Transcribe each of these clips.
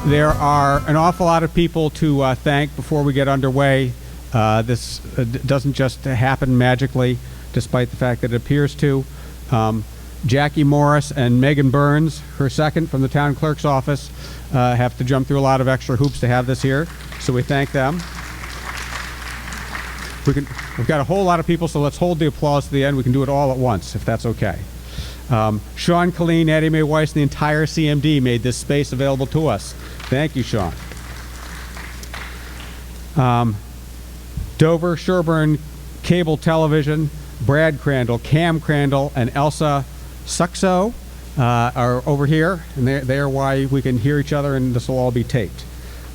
There are an awful lot of people to thank before we get underway. This doesn't just happen magically, despite the fact that it appears to. Jackie Morris and Megan Burns, her second from the town clerk's office, have to jump through a lot of extra hoops to have this here, so we thank them. We've got a whole lot of people, so let's hold the applause to the end. We can do it all at once, if that's okay. Sean Colleen, Addie Mae Weiss, and the entire CMD made this space available to us. Thank you, Sean. Dover, Sherborn, Cable Television, Brad Crandall, Cam Crandall, and Elsa Suxo are over here, and they are why we can hear each other, and this will all be taped.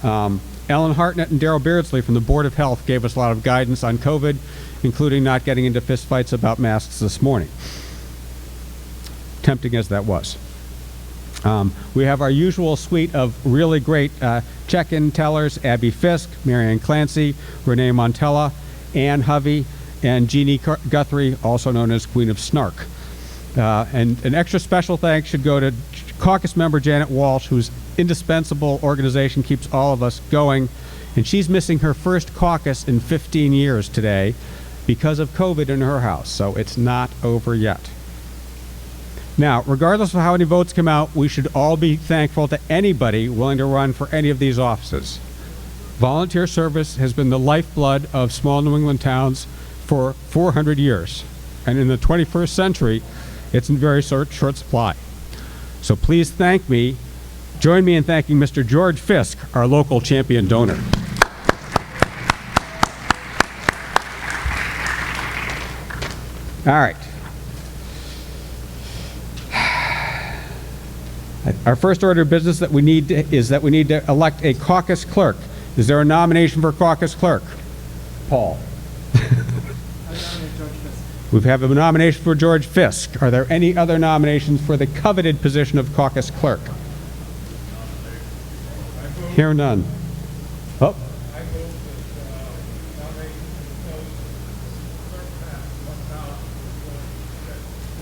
Ellen Hartnett and Daryl Beardsley from the Board of Health gave us a lot of guidance on COVID, including not getting into fistfights about masks this morning, tempting as that was. We have our usual suite of really great check-in tellers: Abby Fisk, Marianne Clancy, Renee Montella, Ann Hovey, and Jeannie Guthrie, also known as Queen of Snark. And an extra special thanks should go to Caucus member Janet Walsh, whose indispensable organization keeps all of us going, and she's missing her first caucus in 15 years today because of COVID in her house, so it's not over yet. Now, regardless of how many votes come out, we should all be thankful to anybody willing to run for any of these offices. Volunteer service has been the lifeblood of small New England towns for 400 years, and in the 21st century, it's in very short supply. So please join me in thanking Mr. George Fisk, our local champion donor. All right. Our first order of business is that we need to elect a caucus clerk. Is there a nomination for caucus clerk? Paul. We have a nomination for George Fisk. Are there any other nominations for the coveted position of caucus clerk? Hear none. Oh.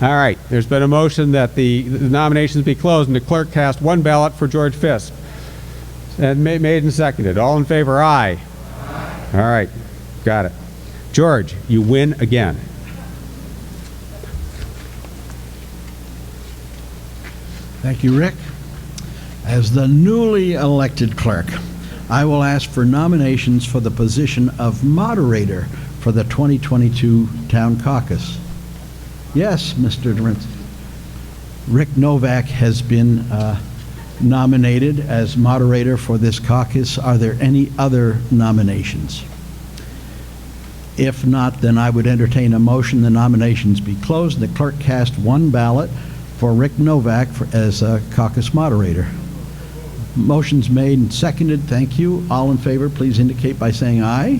All right. There's been a motion that the nominations be closed and the clerk cast one ballot for George Fisk. And made and seconded. All in favor, aye. Aye. All right. Got it. George, you win again. Thank you, Rick. As the newly elected clerk, I will ask for nominations for the position of moderator for the 2022 Town Caucus. Yes, Mr. Dorrance. Rick Novak has been nominated as moderator for this caucus. Are there any other nominations? If not, then I would entertain a motion the nominations be closed and the clerk cast one ballot for Rick Novak as a caucus moderator. Motion's made and seconded. Thank you. All in favor, please indicate by saying aye.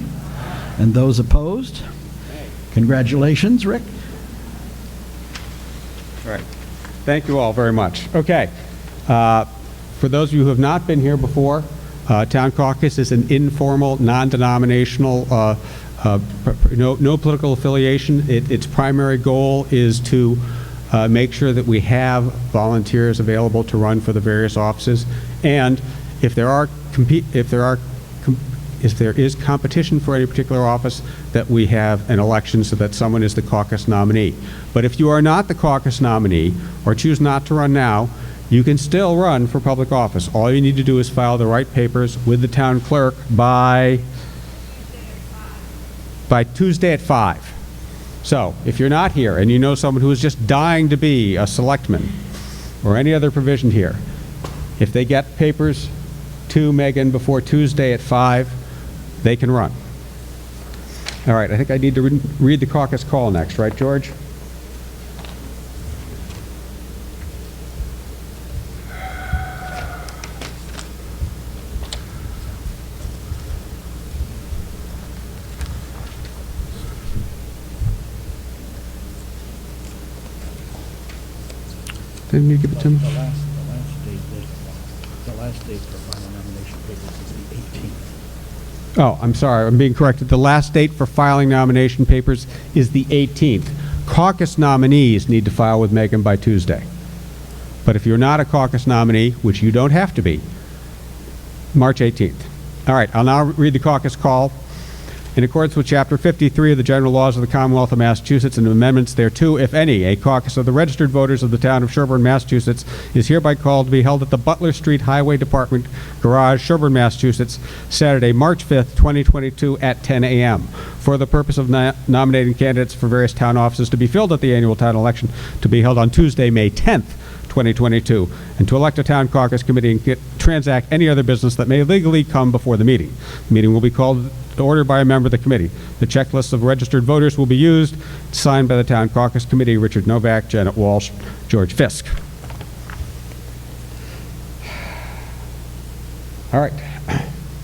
And those opposed? Congratulations, Rick. All right. Thank you all very much. Okay. For those of you who have not been here before, Town Caucus is an informal, non-denominational, no political affiliation. Its primary goal is to make sure that we have volunteers available to run for the various offices, and if there is competition for any particular office, that we have an election so that someone is the caucus nominee. But if you are not the caucus nominee or choose not to run now, you can still run for public office. All you need to do is file the right papers with the town clerk by Tuesday at 5. So, if you're not here and you know someone who is just dying to be a selectman or any other provision here, if they get papers to Megan before Tuesday at 5, they can run. All right, I think I need to read the caucus call next, right, George? Didn't you give it to me? The last date for final nomination papers is the 18th. Oh, I'm sorry. I'm being corrected. The last date for filing nomination papers is the 18th. Caucus nominees need to file with Megan by Tuesday. But if you're not a caucus nominee, which you don't have to be, March 18th. All right, I'll now read the caucus call. In accordance with Chapter 53 of the General Laws of the Commonwealth of Massachusetts and amendments thereto, if any, a caucus of the registered voters of the town of Sherborn, Massachusetts, is hereby called to be held at the Butler Street Highway Department Garage, Sherborn, Massachusetts, Saturday, March 5th, 2022, at 10 a.m. for the purpose of nominating candidates for various town offices to be filled at the annual town election to be held on Tuesday, May 10th, 2022, and to elect a town caucus committee and transact any other business that may legally come before the meeting. The meeting will be called to order by a member of the committee. The checklists of registered voters will be used, signed by the town caucus committee, Richard Novak, Janet Walsh, George Fisk. All right,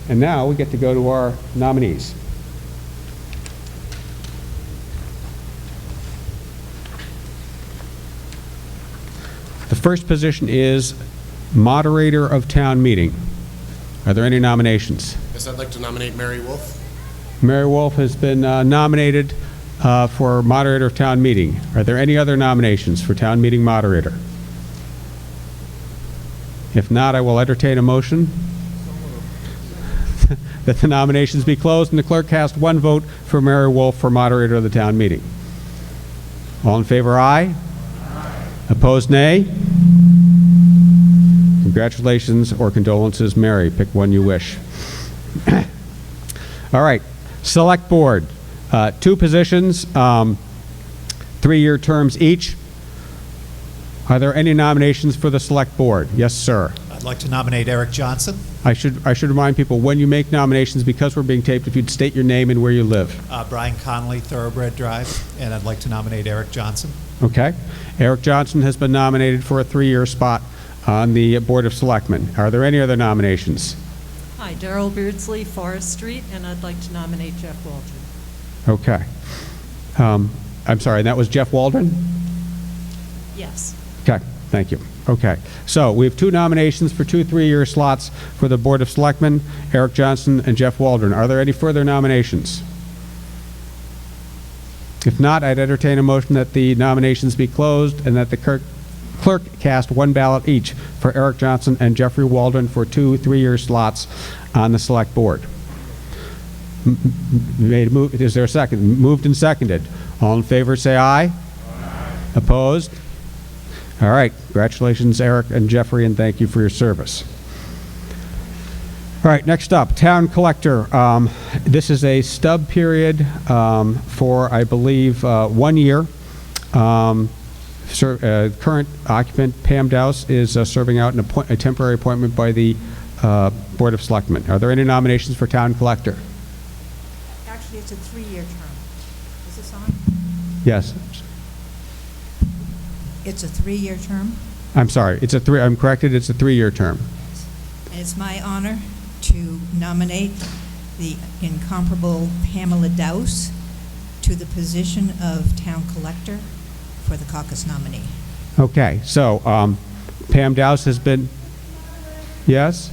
and now we get to go to our nominees. The first position is moderator of town meeting. Are there any nominations? Yes, I'd like to nominate Mary Wolf. Mary Wolf has been nominated for moderator of town meeting. Are there any other nominations for town meeting moderator? If not, I will entertain a motion that the nominations be closed and the clerk cast one vote for Mary Wolf for moderator of the town meeting. All in favor, aye. Opposed, nay. Congratulations or condolences, Mary. Pick one you wish. All right. Select Board. Two positions, 3-year terms each. Are there any nominations for the Select Board? Yes, sir. I'd like to nominate Eric Johnson. I should remind people, when you make nominations, because we're being taped, if you'd state your name and where you live. Brian Connolly, Thoroughbred Drive, and I'd like to nominate Eric Johnson. Okay. Eric Johnson has been nominated for a 3-year spot on the Board of Selectmen. Are there any other nominations? Hi, Darrell Beardsley, Forest Street, and I'd like to nominate Jeff Waldron. Okay. I'm sorry, that was Jeff Waldron? Yes. Okay, thank you. Okay, so we have two nominations for 2 3-year slots for the Board of Selectmen, Eric Johnson and Jeff Waldron. Are there any further nominations? If not, I'd entertain a motion that the nominations be closed and that the clerk cast one ballot each for Eric Johnson and Jeffrey Waldron for 2 3-year slots on the Select Board. Is there a second? Moved and seconded. All in favor say aye. Aye. Opposed? All right. Congratulations, Eric and Jeffrey, and thank you for your service. All right, next up, Town Collector. This is a stub period for, I believe, 1 year. Current occupant, Pam Dowse, is serving out a temporary appointment by the Board of Selectmen. Are there any nominations for Town Collector? Actually, it's a 3-year term. Is this on? Yes. It's a 3-year term, I'm sorry. I'm corrected. It's a 3-year term. and it's my honor to nominate the incomparable Pamela Dowse to the position of Town Collector for the caucus nominee. Okay. So Pam Dowse has been. Yes.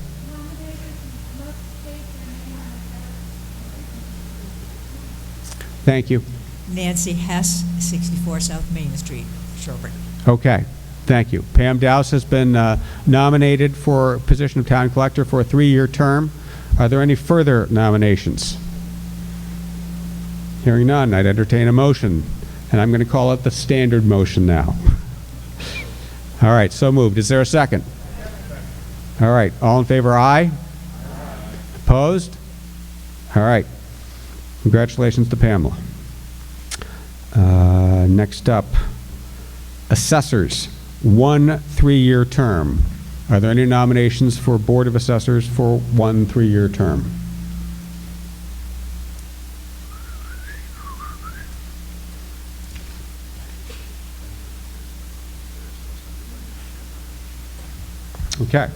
Thank you. Nancy Hess, 64 South Main Street, Sherborn. Okay, thank you. Pam Dowse has been nominated for position of Town Collector for a 3-year term. Are there any further nominations? Hearing none, I'd entertain a motion, and I'm going to call it the standard motion now. All right, so moved. Is there a second? All right, all in favor, aye? Opposed? All right. Congratulations to Pamela. Next up, Assessors, 1 3-year term. Are there any nominations for Board of Assessors for 1 3-year term? Okay.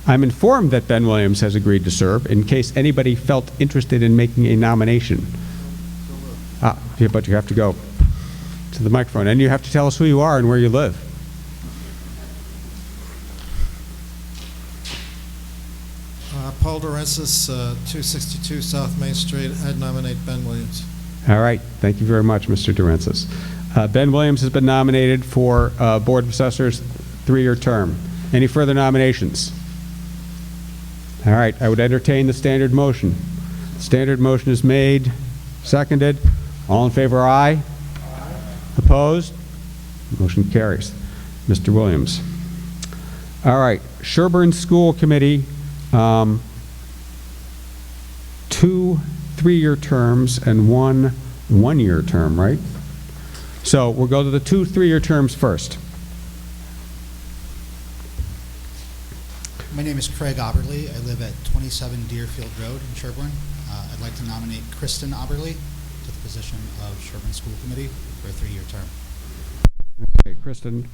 I'm informed that Ben Williams has agreed to serve in case anybody felt interested in making a nomination. Yeah, but you have to go to the microphone, and you have to tell us who you are and where you live. Paul Durensis, 262 South Main Street. I'd nominate Ben Williams. All right. Thank you very much, Mr. Durensis. Ben Williams has been nominated for Board of Assessors 3-year term. Any further nominations? All right, I would entertain the standard motion. Standard motion is made, seconded. All in favor, aye. Opposed? Motion carries. Mr. Williams. All right, Sherborn School Committee, 2 3-year terms and 1 1-year term, right? So we'll go to the 2 3-year terms first. My name is Craig Oberly. I live at 27 Deerfield Road in Sherborn. I'd like to nominate Kristen Oberly to the position of Sherborn School Committee for a 3-year term. Okay, Kristen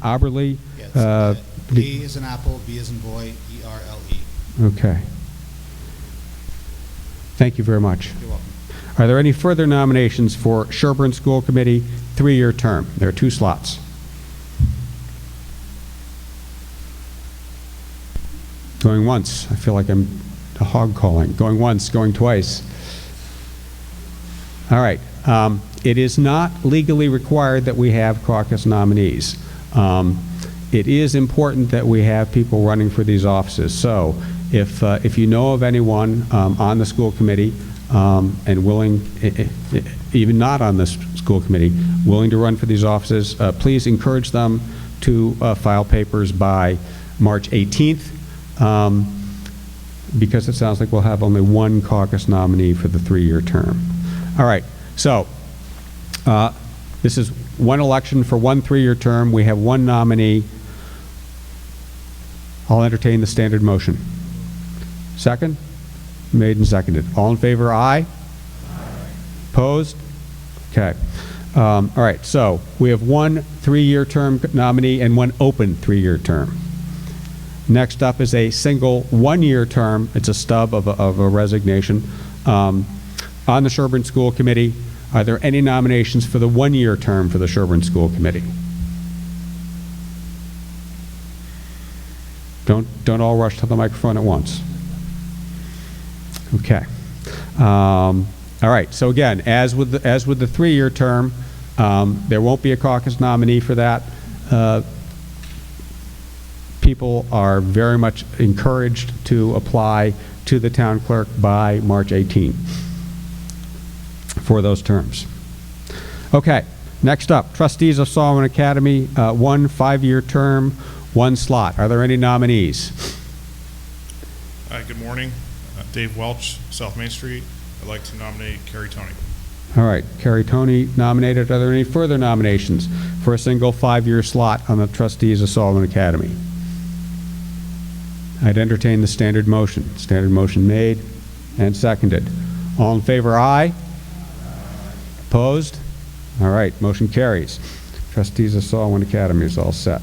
Oberly. Yes, A is an apple, B is in boy, E-R-L-E. Okay. Thank you very much. You're welcome. Are there any further nominations for Sherborn School Committee 3-year term? There are 2 slots. Going once. I feel like I'm hog calling. Going once, going twice. All right. It is not legally required that we have caucus nominees. It is important that we have people running for these offices. So if you know of anyone on the school committee and willing, even not on the school committee, willing to run for these offices, please encourage them to file papers by March 18th. Because it sounds like we'll have only 1 caucus nominee for the 3-year term. All right, so this is 1 election for 1 3-year term. We have 1 nominee. I'll entertain the standard motion. Second? Made and seconded. All in favor, aye? Opposed? Okay. All right, so we have 1 3-year term nominee and 1 open 3-year term. Next up is a single 1-year term. It's a stub of a resignation. On the Sherborn School Committee, are there any nominations for the 1-year term for the Sherborn School Committee? Don't all rush to the microphone at once. Okay. All right. So again, as with the 3-year term, there won't be a caucus nominee for that. People are very much encouraged to apply to the town clerk by March 18 for those terms. Okay, next up, trustees of Solomon Academy, 1 5-year term, 1 slot. Are there any nominees? Hi, good morning. Dave Welch, South Main Street. I'd like to nominate Carrie Tony. All right, Carrie Tony nominated. Are there any further nominations for a single 5-year slot on the trustees of Solomon Academy? I'd entertain the standard motion. Standard motion made and seconded. All in favor, aye? Opposed? All right, motion carries. Trustees of Solomon Academy is all set.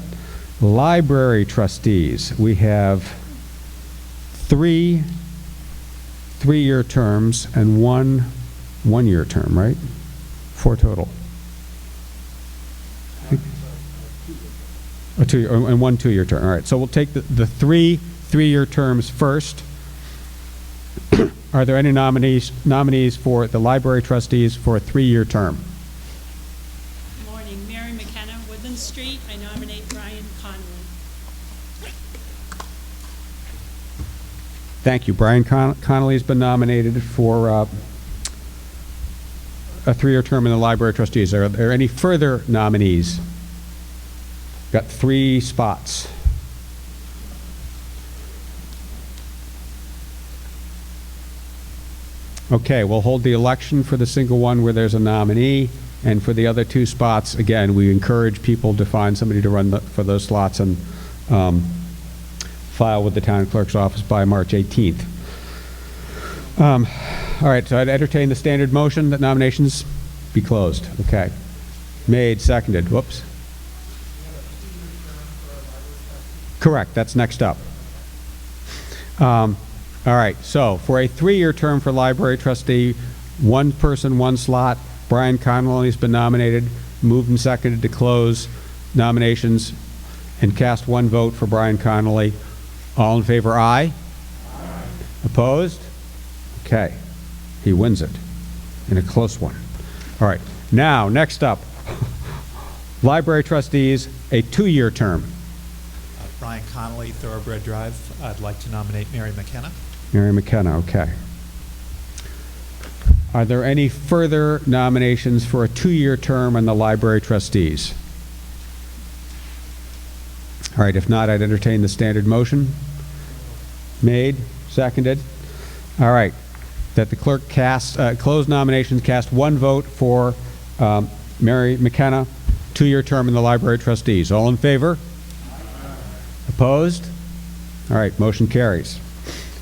Library trustees, we have 3 3-year terms and 1 1-year term, right? 4 total. And 1 2-year term. All right, so we'll take the 3 3-year terms first. Are there any nominees for the library trustees for a 3-year term? Good morning. Mary McKenna, Woodland Street. I nominate Brian Connolly. Thank you. Brian Connolly has been nominated for a 3-year term in the library trustees. Are there any further nominees? Got 3 spots. Okay, we'll hold the election for the single one where there's a nominee, and for the other 2 spots, again, we encourage people to find somebody to run for those slots and file with the town clerk's office by March 18th. All right, so I'd entertain the standard motion that nominations be closed. Okay. Made, seconded. Whoops. Correct, that's next up. All right, so for a 3-year term for library trustee, 1 person, 1 slot. Brian Connolly has been nominated, moved and seconded to close nominations and cast 1 vote for Brian Connolly. All in favor, aye? Aye. Opposed? Okay, he wins it in a close one. All right, now, next up, library trustees, a 2-year term. Brian Connolly, Thoroughbred Drive. I'd like to nominate Mary McKenna. Mary McKenna, okay. Are there any further nominations for a 2-year term on the library trustees? All right, if not, I'd entertain the standard motion. Made, seconded. All right, that the clerk close nominations, cast 1 vote for Mary McKenna, 2-year term in the library trustees. All in favor? Opposed? All right, motion carries.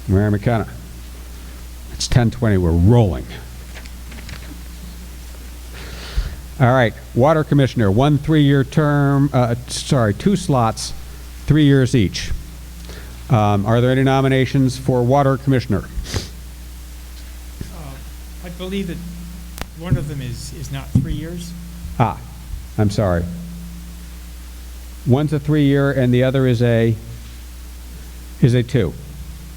Mary McKenna. It's 10:20, we're rolling. All right, Water Commissioner, 1 3-year term, 2 slots, 3 years each. Are there any nominations for Water Commissioner? I believe that one of them is not 3 years. I'm sorry. One's a 3-year and the other is a 2.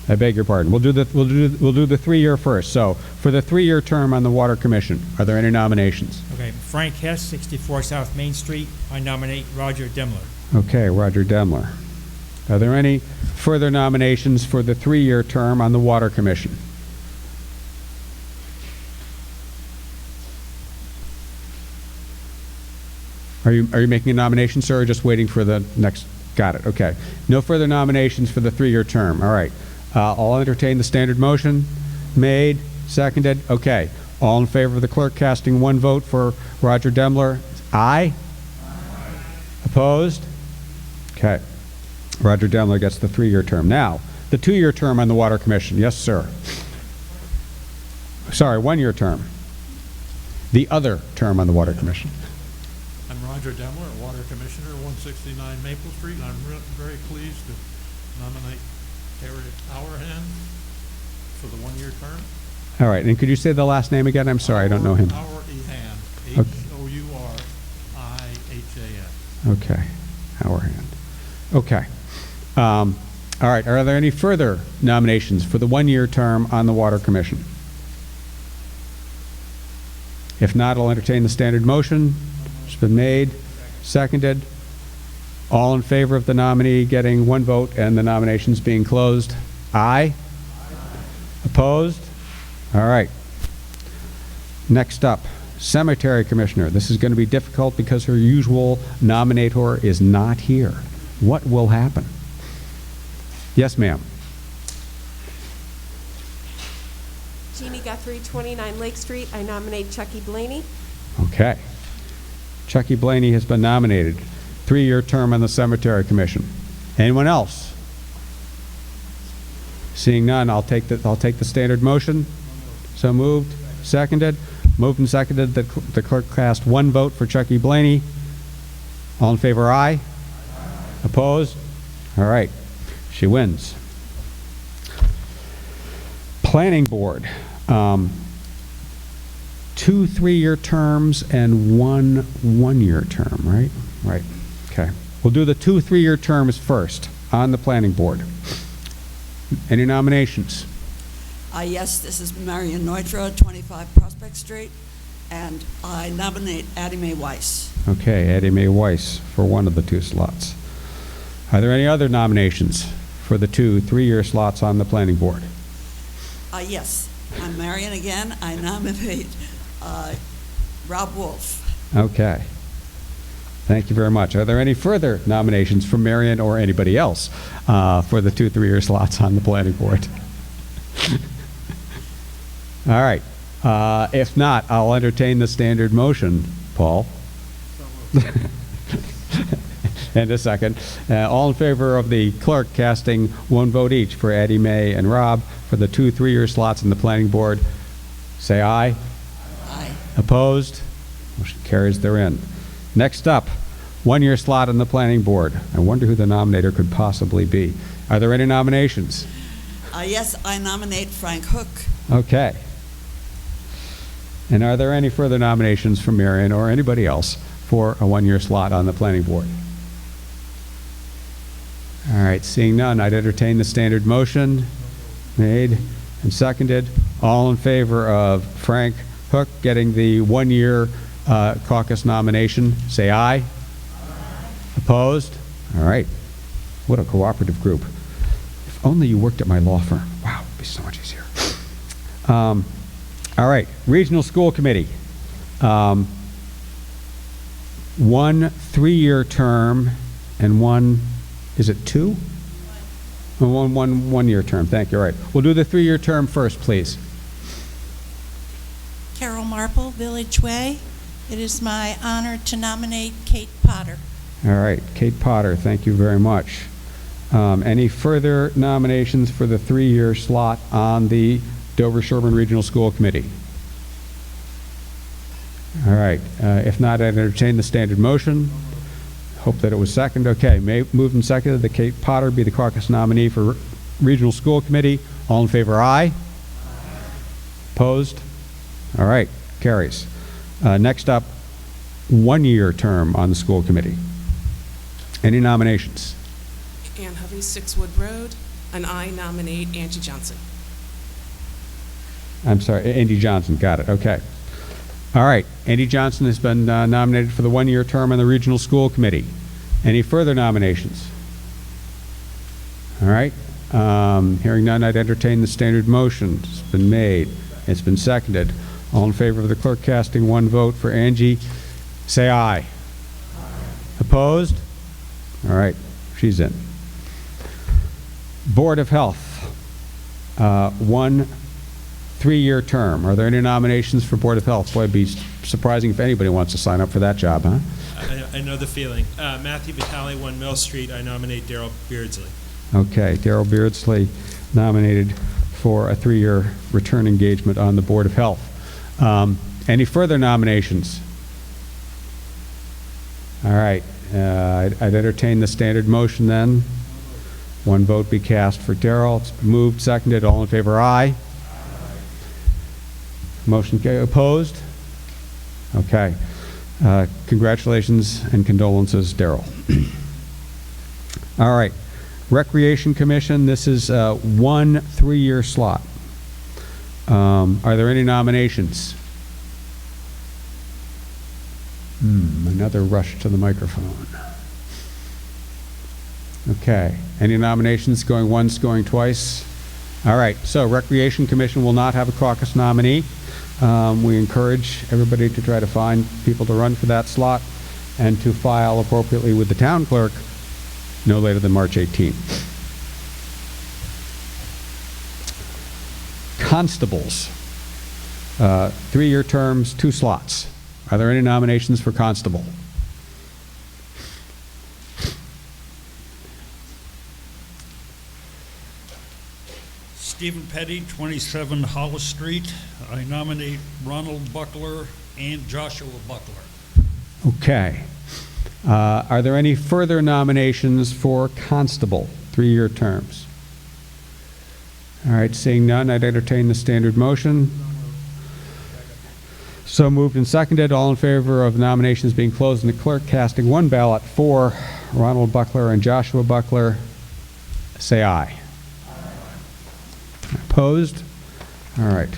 I beg your pardon. We'll do the 3-year first. So, for the 3-year term on the Water Commission, are there any nominations? Okay, Frank Hess, 64 South Main Street. I nominate Roger Demler. Okay, Roger Demler. Are there any further nominations for the 3-year term on the Water Commission? Are you making a nomination, sir, or just waiting for the next? Got it, okay. No further nominations for the 3-year term. All right. I'll entertain the standard motion. Made, seconded. Okay. All in favor of the clerk casting 1 vote for Roger Demler? Aye? Opposed? Okay. Roger Demler gets the 3-year term. Now, the 2-year term on the Water Commission. Yes, sir. Sorry, 1-year term. The other term on the Water Commission. I'm Roger Demler, Water Commissioner, 169 Maple Street. I'm very pleased to nominate Harriet Hourhand for the 1-year term. All right, and could you say the last name again? I'm sorry, I don't know him. Hourhand, Hourihan. Okay, Hourhand. Okay. All right, are there any further nominations for the 1-year term on the Water Commission? If not, I'll entertain the standard motion. It's been made, seconded. All in favor of the nominee getting 1 vote and the nominations being closed? Aye? Opposed? All right. Next up, Cemetery Commissioner. This is going to be difficult because her usual nominator is not here. What will happen? Yes, ma'am. Jeannie Guthrie, 29 Lake Street. I nominate Chucky Blaney. Okay. Chucky Blaney has been nominated. 3-year term on the Cemetery Commission. Anyone else? Seeing none, I'll take the standard motion. So moved, seconded. Moved and seconded that the clerk cast 1 vote for Chucky Blaney. All in favor, aye? Opposed? All right. She wins. Planning Board. 2 3-year terms and 1 1-year term, right? Right. Okay. We'll do the 2 3-year terms first on the Planning Board. Any nominations? Yes, this is Marion Neutra, 25 Prospect Street, and I nominate Addie Mae Weiss. Okay, Addie Mae Weiss for 1 of the 2 slots. Are there any other nominations for the 2 3-year slots on the Planning Board? Yes, I'm Marion again. I nominate Rob Wolf. Okay. Thank you very much. Are there any further nominations from Marion or anybody else for the 2 3-year slots on the Planning Board? All right. If not, I'll entertain the standard motion, Paul. And a second. All in favor of the clerk casting 1 vote each for Addie Mae and Rob for the 2 3-year slots in the Planning Board, say aye. Aye. Opposed? Motion carries, they're in. Next up, 1-year slot on the Planning Board. I wonder who the nominator could possibly be. Are there any nominations? Yes, I nominate Frank Hook. Okay. And are there any further nominations from Marion or anybody else for a 1-year slot on the Planning Board? All right, seeing none, I'd entertain the standard motion. Made and seconded. All in favor of Frank Hook getting the 1-year caucus nomination, say aye. Opposed? All right. what a cooperative group. If only you worked at my law firm. Wow, it'd be so much easier. All right, Regional School Committee. One 3-year term and one, is it 2? One-year term, thank you, all right. We'll do the 3-year term first, please. Carol Marple, Village Way. It is my honor to nominate Kate Potter. All right, Kate Potter, thank you very much. Any further nominations for the 3-year slot on the Dover-Sherborn Regional School Committee? All right, if not, I'd entertain the standard motion. Hope that it was second. Okay, moved and seconded that Kate Potter be the caucus nominee for Regional School Committee. All in favor, aye. Opposed? All right, carries. Next up, 1-year term on the school committee. Any nominations? Ann Hovey, 6 Wood Road, and I nominate Angie Johnson. I'm sorry, Andy Johnson, got it, okay. All right, Andy Johnson has been nominated for the 1-year term on the Regional School Committee. Any further nominations? All right, hearing none, I'd entertain the standard motion. It's been made, it's been seconded. All in favor of the clerk casting 1 vote for Angie, say aye. Opposed? All right, she's in. Board of Health, 1 3-year term. Are there any nominations for Board of Health? Boy, it'd be surprising if anybody wants to sign up for that job, huh? I know the feeling. Matthew Vitale, 1 Mill Street. I nominate Daryl Beardsley. Okay, Daryl Beardsley nominated for a 3-year return engagement on the Board of Health. Any further nominations? All right, I'd entertain the standard motion then. 1 vote be cast for Daryl. It's moved, seconded. All in favor, aye. Motion opposed? Okay. Congratulations and condolences, Daryl. All right. Recreation Commission, this is 1 3-year slot. Are there any nominations? Another rush to the microphone. Okay. Any nominations going once, going twice? All right. So Recreation Commission will not have a caucus nominee. We encourage everybody to try to find people to run for that slot and to file appropriately with the town clerk no later than March 18th. Constables, 3-year terms, 2 slots. Are there any nominations for constable? Stephen Petty, 27 Hollis Street. I nominate Ronald Buckler and Joshua Buckler. Okay. Are there any further nominations for constable, 3-year terms? All right, seeing none, I'd entertain the standard motion. So moved and seconded. All in favor of nominations being closed and the clerk casting 1 ballot for Ronald Buckler and Joshua Buckler, say aye. Opposed? All right.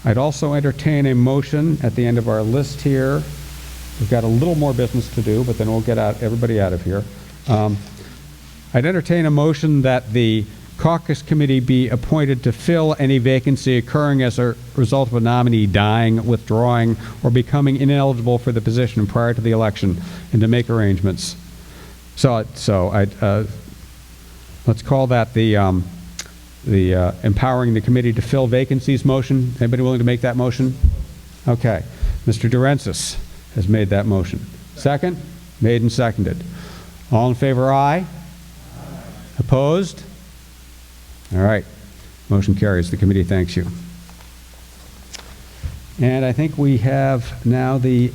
I'd also entertain a motion at the end of our list here. We've got a little more business to do, but then we'll get everybody out of here. I'd entertain a motion that the caucus committee be appointed to fill any vacancy occurring as a result of a nominee dying, withdrawing, or becoming ineligible for the position prior to the election, and to make arrangements. So let's call that the empowering the committee to fill vacancies motion. Anybody willing to make that motion? Okay. Mr. Durensis has made that motion. Second? Made and seconded. All in favor, aye. Opposed? All right. Motion carries. The committee thanks you. And I think we have now the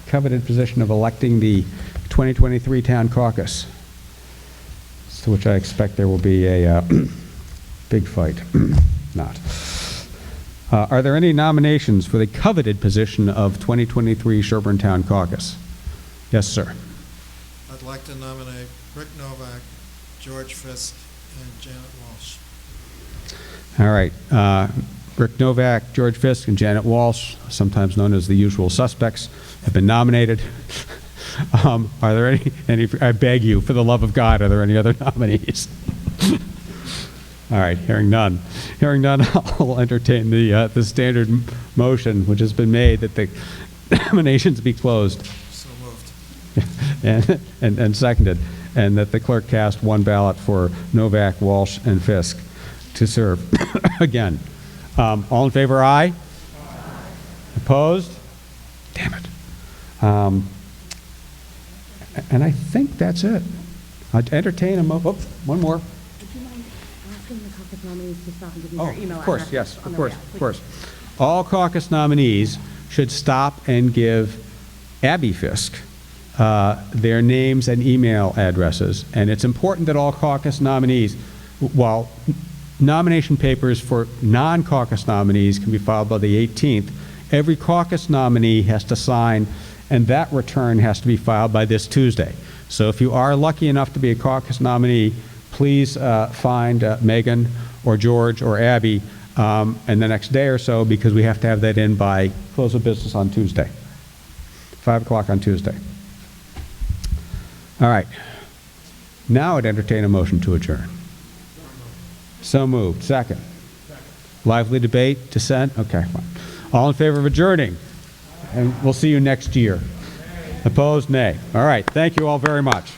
coveted position of electing the 2023 Town Caucus, to which I expect there will be a big fight. Not. Are there any nominations for the coveted position of 2023 Sherborn Town Caucus? Yes, sir. I'd like to nominate Rick Novak, George Fisk, and Janet Walsh. All right. Rick Novak, George Fisk, and Janet Walsh, sometimes known as the usual suspects, have been nominated. Are there any, I beg you, for the love of God, are there any other nominees? All right, hearing none. Hearing none, I'll entertain the standard motion, which has been made, that the nominations be closed. So moved. And seconded, and that the clerk cast one ballot for Novak, Walsh, and Fisk to serve. Again, all in favor, aye? Opposed? Damn it. And I think that's it. I'd entertain one more. Of course, yes, of course. All caucus nominees should stop and give Abby Fisk their names and email addresses. And it's important that all caucus nominees, while nomination papers for non-caucus nominees can be filed by the 18th, every caucus nominee has to sign, and that return has to be filed by this Tuesday. So if you are lucky enough to be a caucus nominee, please find Megan or George or Abby in the next day or so, because we have to have that in by close of business on Tuesday, 5 o'clock on Tuesday. All right. Now I'd entertain a motion to adjourn. So moved. Second. Lively debate, dissent? Okay, fine. All in favor of adjourning? And we'll see you next year. Opposed? Nay. All right. Thank you all very much.